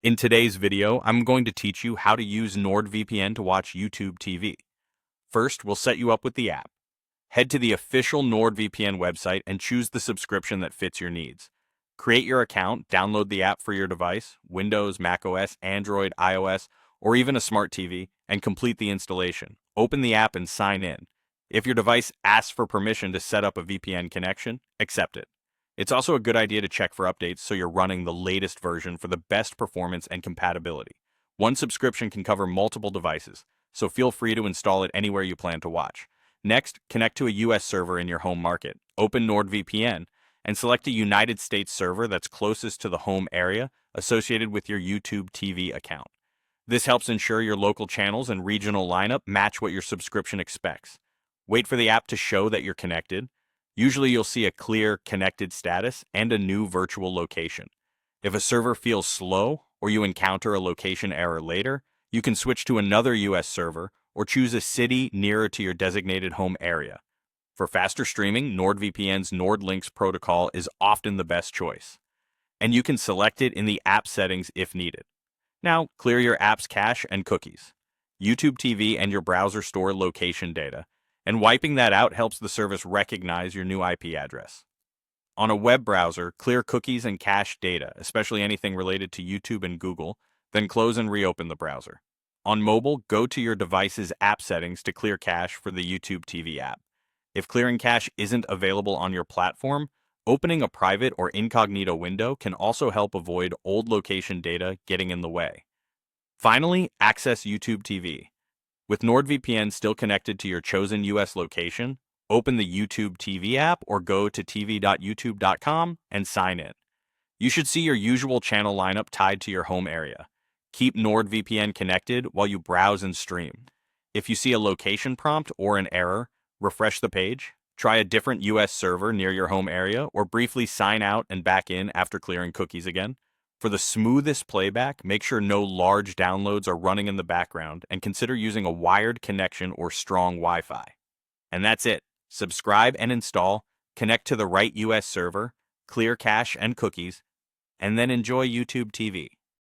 In today's video, I'm going to teach you how to use NordVPN to watch YouTube TV. First, we'll set you up with the app. Head to the official NordVPN website and choose the subscription that fits your needs. Create your account, download the app for your device, Windows, macOS, Android, iOS, or even a smart TV, and complete the installation. Open the app and sign in. If your device asks for permission to set up a VPN connection, accept it. It's also a good idea to check for updates so you're running the latest version for the best performance and compatibility. One subscription can cover multiple devices, so feel free to install it anywhere you plan to watch. Next, connect to a US server in your home market. Open NordVPN and select a United States server that's closest to the home area associated with your YouTube TV account. This helps ensure your local channels and regional lineup match what your subscription expects. Wait for the app to show that you're connected. Usually you'll see a clear connected status and a new virtual location. If a server feels slow or you encounter a location error later, you can switch to another US server or choose a city nearer to your designated home area. For faster streaming, NordVPN's NordLynx protocol is often the best choice, and you can select it in the app settings if needed. Now, clear your app's cache and cookies. YouTube TV and your browser store location data, and wiping that out helps the service recognize your new IP address. On a web browser, clear cookies and cache data, especially anything related to YouTube and Google, then close and reopen the browser. On mobile, go to your device's app settings to clear cache for the YouTube TV app. If clearing cache isn't available on your platform, opening a private or incognito window can also help avoid old location data getting in the way. Finally, access YouTube TV. With NordVPN still connected to your chosen US location, open the YouTube TV app or go to tv.youtube.com and sign in. You should see your usual channel lineup tied to your home area. Keep NordVPN connected while you browse and stream. If you see a location prompt or an error, refresh the page, try a different US server near your home area, or briefly sign out and back in after clearing cookies again. For the smoothest playback, make sure no large downloads are running in the background and consider using a wired connection or strong Wi-Fi. And that's it. Subscribe and install, connect to the right US server, clear cache and cookies, and then enjoy YouTube TV.